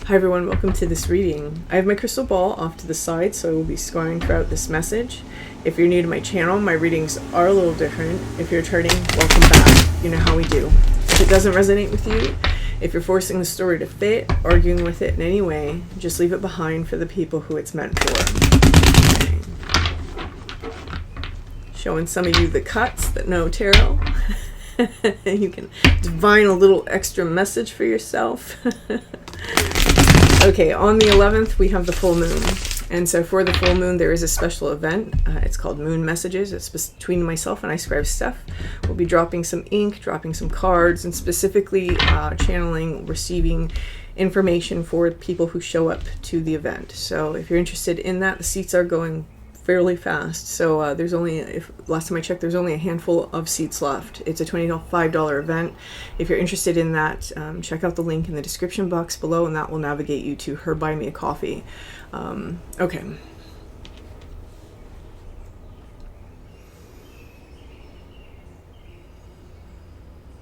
Hi everyone, welcome to this reading. I have my crystal ball off to the side, so I will be scrying throughout this message. If you're new to my channel, my readings are a little different. If you're returning, welcome back. You know how we do. If it doesn't resonate with you, if you're forcing the story to fit, arguing with it in any way, just leave it behind for the people who it's meant for. Okay. Showing some of you the cuts that know tarot. You can divine a little extra message for yourself. Okay, on the 11th, we have the full moon. And so for the full moon, there is a special event. It's called Moon Messages. It's between myself and I Scribe Stuff. We'll be dropping some ink, dropping some cards, and specifically channeling, receiving information for people who show up to the event. So if you're interested in that, the seats are going fairly fast. So there's only, last time I checked, there's only a handful of seats left. It's a $25 event. If you're interested in that, check out the link in the description box below, and that will navigate you to her Buy Me a Coffee. Okay.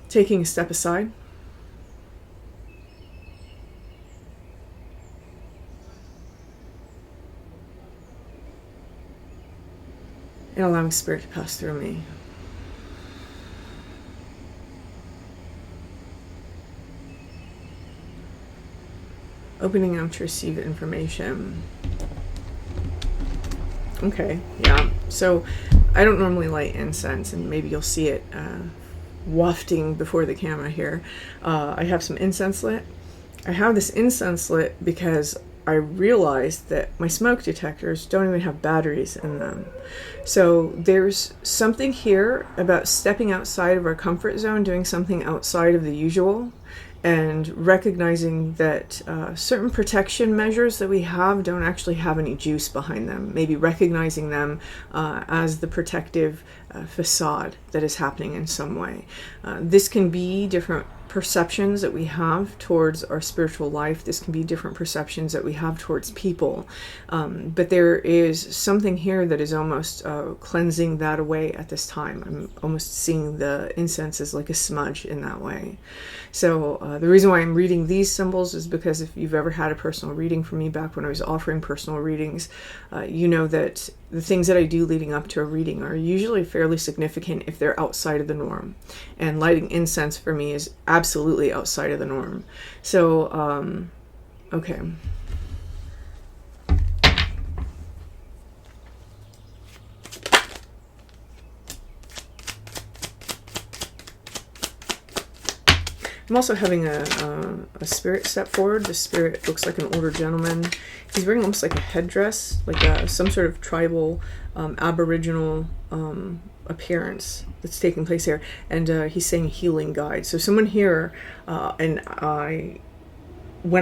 Taking a step aside. And allowing spirit to pass through me. Opening up to receive information. Okay, yeah. So I don't normally light incense, and maybe you'll see it wafting before the camera here. I have some incense lit. I have this incense lit because I realized that my smoke detectors don't even have batteries in them. So there's something here about stepping outside of our comfort zone, doing something outside of the usual, and recognizing that certain protection measures that we have don't actually have any juice behind them. Maybe recognizing them as the protective facade that is happening in some way. This can be different perceptions that we have towards our spiritual life. This can be different perceptions that we have towards people. But there is something here that is almost cleansing that away at this time. I'm almost seeing the incense as like a smudge in that way. So the reason why I'm reading these symbols is because if you've ever had a personal reading from me back when I was offering personal readings, you know that the things that I do leading up to a reading are usually fairly significant if they're outside of the norm. And lighting incense for me is absolutely outside of the norm. So, okay. I'm also having a spirit step forward. The spirit looks like an older gentleman. He's wearing almost like a headdress, like some sort of tribal, aboriginal appearance that's taking place here. And he's saying healing guide. So someone here, when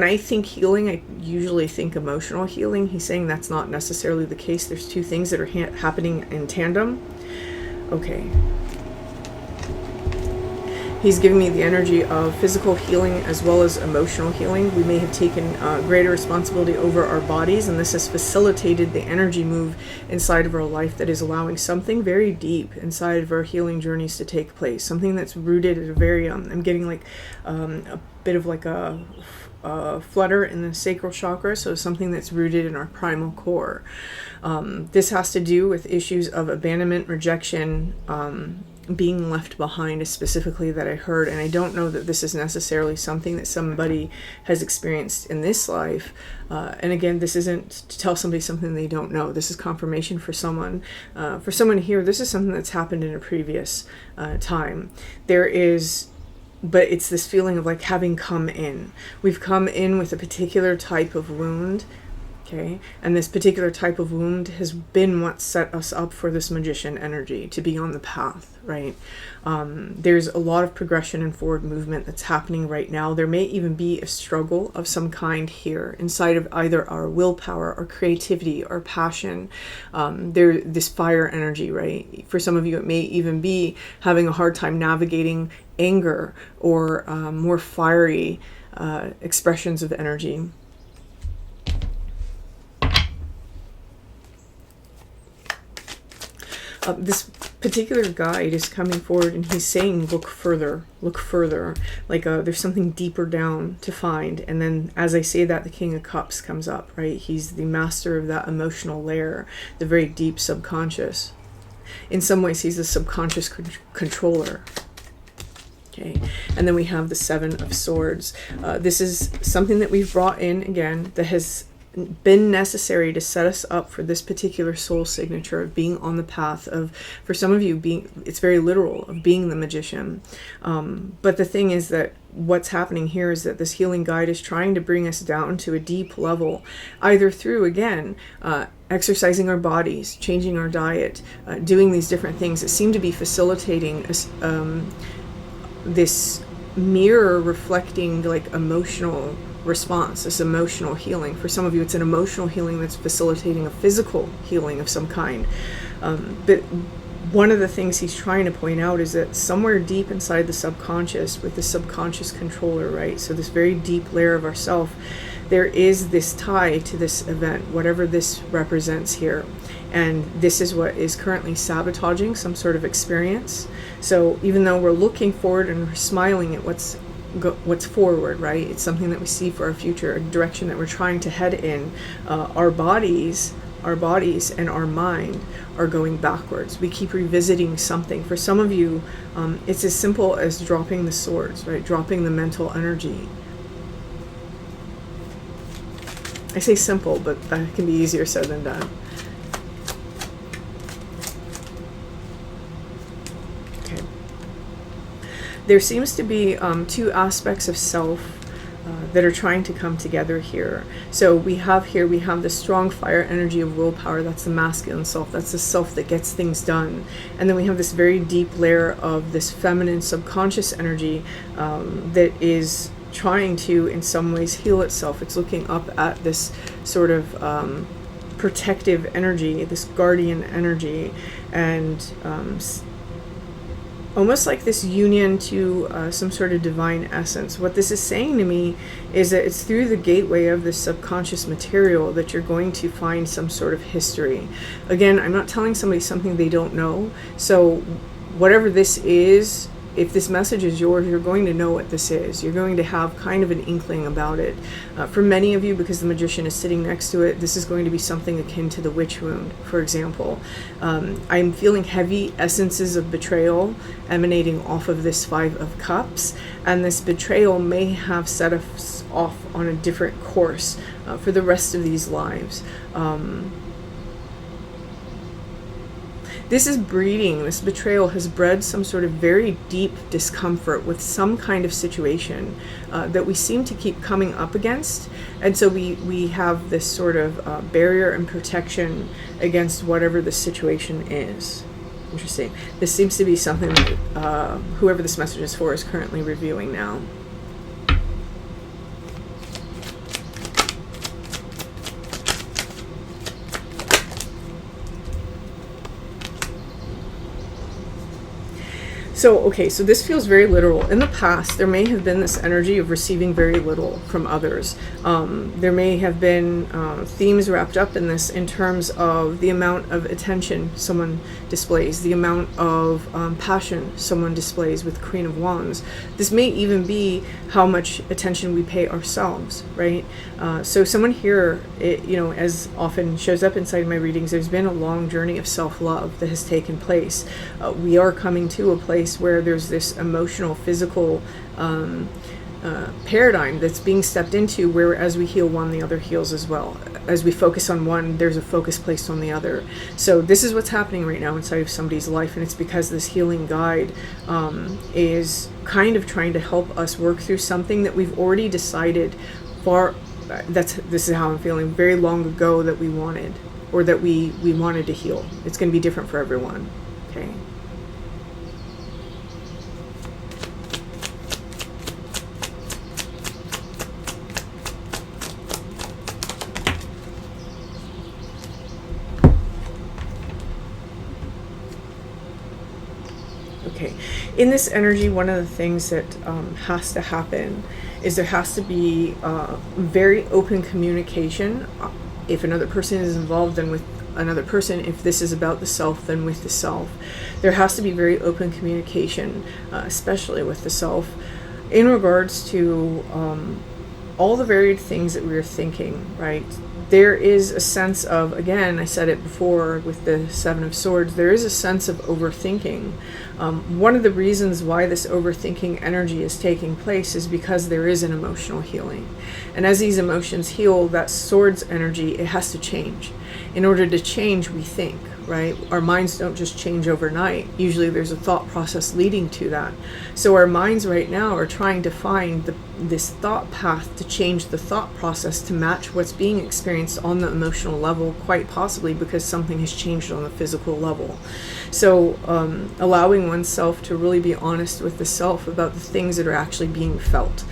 I think healing, I usually think emotional healing. He's saying that's not necessarily the case. There's two things that are happening in tandem. Okay. He's giving me the energy of physical healing as well as emotional healing. We may have taken greater responsibility over our bodies, and this has facilitated the energy move inside of our life that is allowing something very deep inside of our healing journeys to take place. Something that's rooted at a very, I'm getting like a bit of like a flutter in the sacral chakra, so something that's rooted in our primal core. This has to do with issues of abandonment, rejection, being left behind is specifically that I heard, and I don't know that this is necessarily something that somebody has experienced in this life. And again, this isn't to tell somebody something they don't know. This is confirmation for someone. For someone here, this is something that's happened in a previous time. But it's this feeling of like having come in. We've come in with a particular type of wound. Okay, and this particular type of wound has been what set us up for this magician energy to be on the path, right? There's a lot of progression and forward movement that's happening right now. There may even be a struggle of some kind here inside of either our willpower or creativity or passion. This fire energy, right? For some of you, it may even be having a hard time navigating anger or more fiery expressions of energy. This particular guide is coming forward and he's saying, look further, like there's something deeper down to find. And then as I say that, the King of Cups comes up, right? He's the master of that emotional layer, the very deep subconscious. In some ways, he's the subconscious controller. Okay, and then we have the Seven of Swords. This is something that we've brought in again that has been necessary to set us up for this particular soul signature of being on the path of, for some of you, being, it's very literal, of being the magician. But the thing is that what's happening here is that this healing guide is trying to bring us down to a deep level, either through, again, exercising our bodies, changing our diet, doing these different things that seem to be facilitating this mirror reflecting like emotional response, this emotional healing. For some of you, it's an emotional healing that's facilitating a physical healing of some kind. But one of the things he's trying to point out is that somewhere deep inside the subconscious, with the subconscious controller, right? So this very deep layer of ourself, there is this tie to this event, whatever this represents here. And this is what is currently sabotaging some sort of experience. So even though we're looking forward and we're smiling at what's forward, right? It's something that we see for our future, a direction that we're trying to head in. Our bodies and our mind are going backwards. We keep revisiting something. For some of you, it's as simple as dropping the swords, right? Dropping the mental energy. I say simple, but that can be easier said than done. Okay. There seems to be two aspects of self that are trying to come together here. So we have the strong fire energy of willpower. That's the masculine self. That's the self that gets things done. And then we have this very deep layer of this feminine subconscious energy that is trying to, in some ways, heal itself. It's looking up at this sort of protective energy, this guardian energy, and almost like this union to some sort of divine essence. What this is saying to me is that it's through the gateway of this subconscious material that you're going to find some sort of history. Again, I'm not telling somebody something they don't know. So whatever this is, if this message is yours, you're going to know what this is. You're going to have kind of an inkling about it. For many of you, because the magician is sitting next to it, this is going to be something akin to the witch wound, for example. I'm feeling heavy essences of betrayal emanating off of this Five of Cups, and this betrayal may have set us off on a different course for the rest of these lives. This is breeding, this betrayal has bred some sort of very deep discomfort with some kind of situation that we seem to keep coming up against. And so we have this sort of barrier and protection against whatever the situation is. Interesting. This seems to be something that whoever this message is for is currently reviewing now. So, okay, so this feels very literal. In the past, there may have been this energy of receiving very little from others. There may have been themes wrapped up in this in terms of the amount of attention someone displays, the amount of passion someone displays with Queen of Wands. This may even be how much attention we pay ourselves, right? So someone here, as often shows up inside my readings, there's been a long journey of self-love that has taken place. We are coming to a place where there's this emotional, physical paradigm that's being stepped into, where as we heal one, the other heals as well. As we focus on one, there's a focus placed on the other. So this is what's happening right now inside of somebody's life, and it's because this healing guide is kind of trying to help us work through something that we've already decided this is how I'm feeling, very long ago, that we wanted, or that we wanted to heal. It's going to be different for everyone. Okay. Okay, in this energy, one of the things that has to happen is there has to be very open communication. If another person is involved, then with another person. If this is about the self, then with the self. There has to be very open communication, especially with the self, in regards to all the varied things that we're thinking, right? There is a sense of, again, I said it before with the Seven of Swords, there is a sense of overthinking. One of the reasons why this overthinking energy is taking place is because there is an emotional healing. And as these emotions heal, that Swords energy, it has to change. In order to change, we think, right? Our minds don't just change overnight. Usually there's a thought process leading to that. So our minds right now are trying to find this thought path to change the thought process to match what's being experienced on the emotional level, quite possibly because something has changed on the physical level. So allowing oneself to really be honest with the self about the things that are actually being felt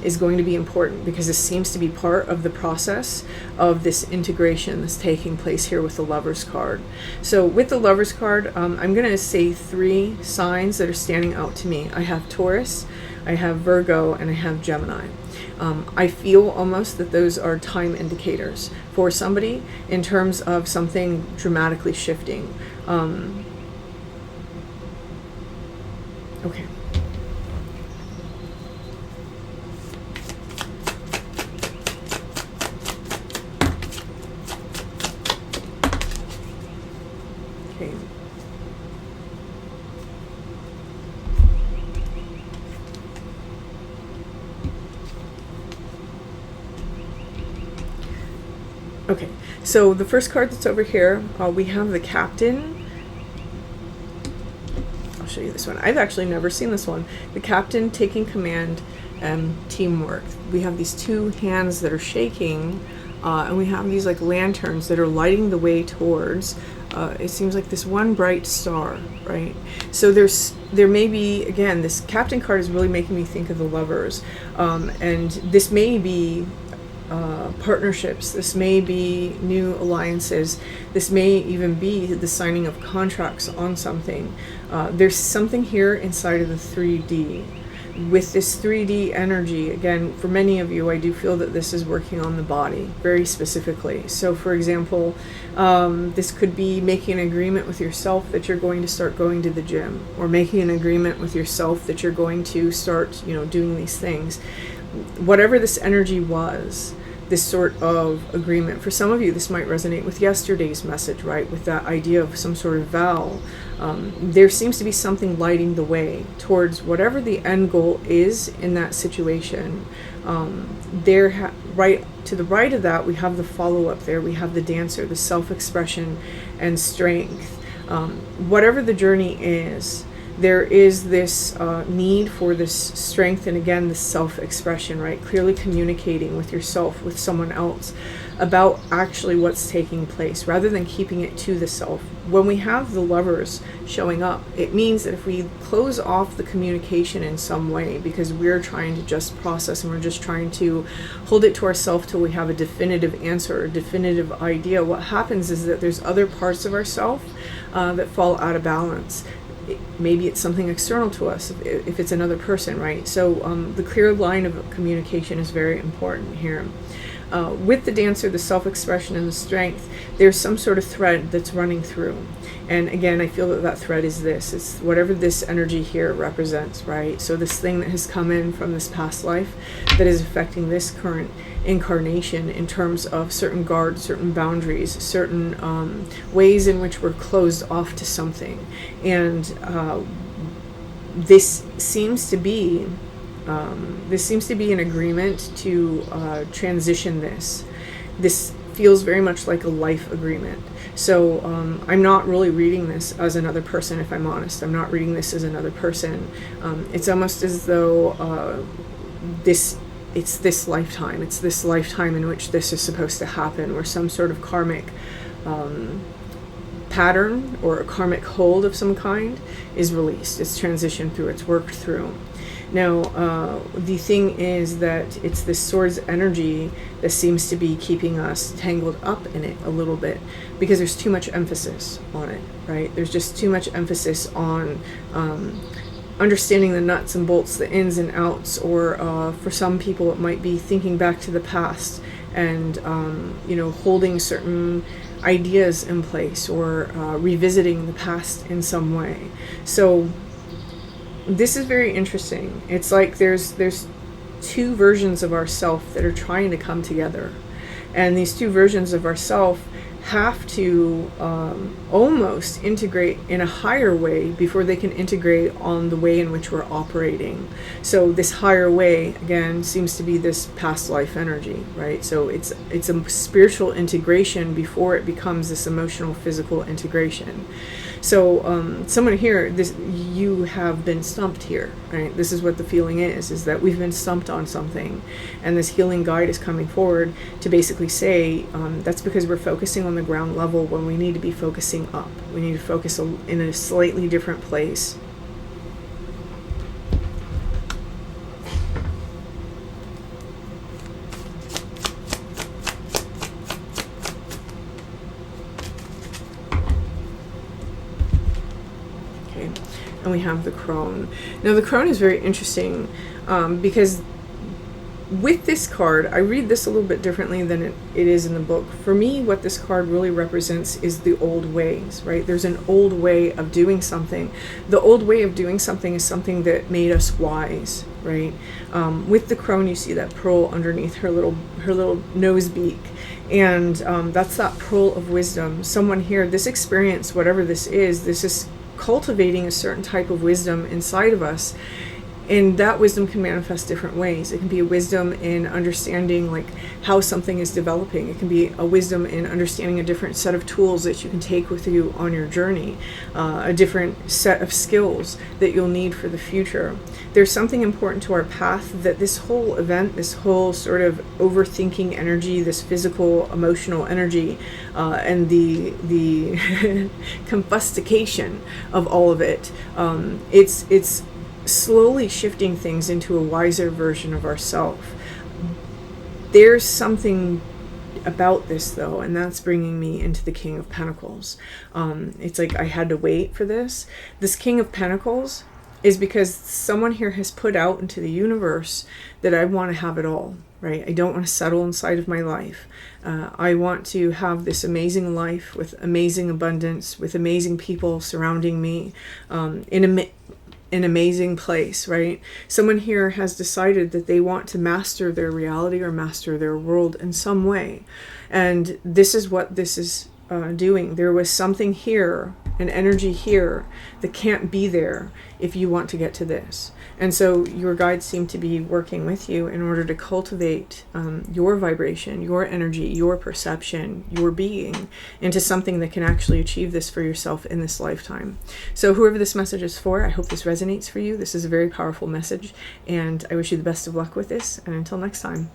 is going to be important, because this seems to be part of the process of this integration that's taking place here with the Lover's card. So with the Lover's card, I'm going to say 3 signs that are standing out to me. I have Taurus, I have Virgo, and I have Gemini. I feel almost that those are time indicators for somebody in terms of something dramatically shifting. Okay. Okay. Okay, so the first card that's over here, we have the Captain. I'll show you this one. I've actually never seen this one. The Captain taking command and teamwork. We have these 2 hands that are shaking, and we have these like lanterns that are lighting the way towards, it seems like this one bright star, right? So there may be, again, this Captain card is really making me think of the Lovers, and this may be partnerships, this may be new alliances, this may even be the signing of contracts on something. There's something here inside of the 3D. With this 3D energy, again, for many of you, I do feel that this is working on the body very specifically. So for example, this could be making an agreement with yourself that you're going to start going to the gym, or making an agreement with yourself that you're going to start, doing these things. Whatever this energy was, this sort of agreement. For some of you, this might resonate with yesterday's message, right? With that idea of some sort of vow. There seems to be something lighting the way towards whatever the end goal is in that situation. Right to the right of that, we have the follow-up there. We have the Dancer, the self-expression and strength. Whatever the journey is, there is this need for this strength, and again, this self-expression, right? Clearly communicating with yourself, with someone else, about actually what's taking place, rather than keeping it to the self. When we have the Lovers showing up, it means that if we close off the communication in some way, because we're trying to just process and we're just trying to hold it to ourselves till we have a definitive answer or definitive idea, what happens is that there's other parts of ourselves that fall out of balance. Maybe it's something external to us, if it's another person, right? So the clear line of communication is very important here. With the Dancer, the self-expression and the strength, there's some sort of thread that's running through. And again, I feel that that thread is this. It's whatever this energy here represents, right? So this thing that has come in from this past life that is affecting this current incarnation in terms of certain guards, certain boundaries, certain ways in which we're closed off to something. And this seems to be an agreement to transition this. This feels very much like a life agreement. So I'm not really reading this as another person, if I'm honest. I'm not reading this as another person. It's almost as though it's this lifetime. It's this lifetime in which this is supposed to happen, where some sort of karmic pattern or a karmic hold of some kind is released. It's transitioned through, it's worked through. Now, the thing is that it's this Swords energy that seems to be keeping us tangled up in it a little bit, because there's too much emphasis on it, right? There's just too much emphasis on understanding the nuts and bolts, the ins and outs, or for some people it might be thinking back to the past and, holding certain ideas in place, or revisiting the past in some way. So this is very interesting. It's like there's two versions of ourself that are trying to come together, and these two versions of ourself have to almost integrate in a higher way before they can integrate on the way in which we're operating. So this higher way, again, seems to be this past life energy, right? So it's a spiritual integration before it becomes this emotional, physical integration. So someone here, you have been stumped here, right? This is what the feeling is that we've been stumped on something, and this healing guide is coming forward to basically say that's because we're focusing on the ground level when we need to be focusing up. We need to focus in a slightly different place. And we have the crone. Now the crone is very interesting because with this card, I read this a little bit differently than it is in the book. For me, what this card really represents is the old ways, right? There's an old way of doing something. The old way of doing something is something that made us wise, right? With the crone, you see that pearl underneath her little nose beak. And that's that pearl of wisdom. Someone here, this experience, whatever this is cultivating a certain type of wisdom inside of us, and that wisdom can manifest different ways. It can be a wisdom in understanding like how something is developing. It can be a wisdom in understanding a different set of tools that you can take with you on your journey, a different set of skills that you'll need for the future. There's something important to our path that this whole event, this whole sort of overthinking energy, this physical, emotional energy, and the combustication of all of it, it's slowly shifting things into a wiser version of ourselves. There's something about this though, and that's bringing me into the King of Pentacles. It's like I had to wait for this. This King of Pentacles is because someone here has put out into the universe that I want to have it all, right? I don't want to settle inside of my life. I want to have this amazing life with amazing abundance, with amazing people surrounding me, in an amazing place, right? Someone here has decided that they want to master their reality or master their world in some way. And this is what this is doing. There was something here, an energy here, that can't be there if you want to get to this. And so your guides seem to be working with you in order to cultivate your vibration, your energy, your perception, your being into something that can actually achieve this for yourself in this lifetime. So whoever this message is for, I hope this resonates for you. This is a very powerful message, and I wish you the best of luck with this. And until next time.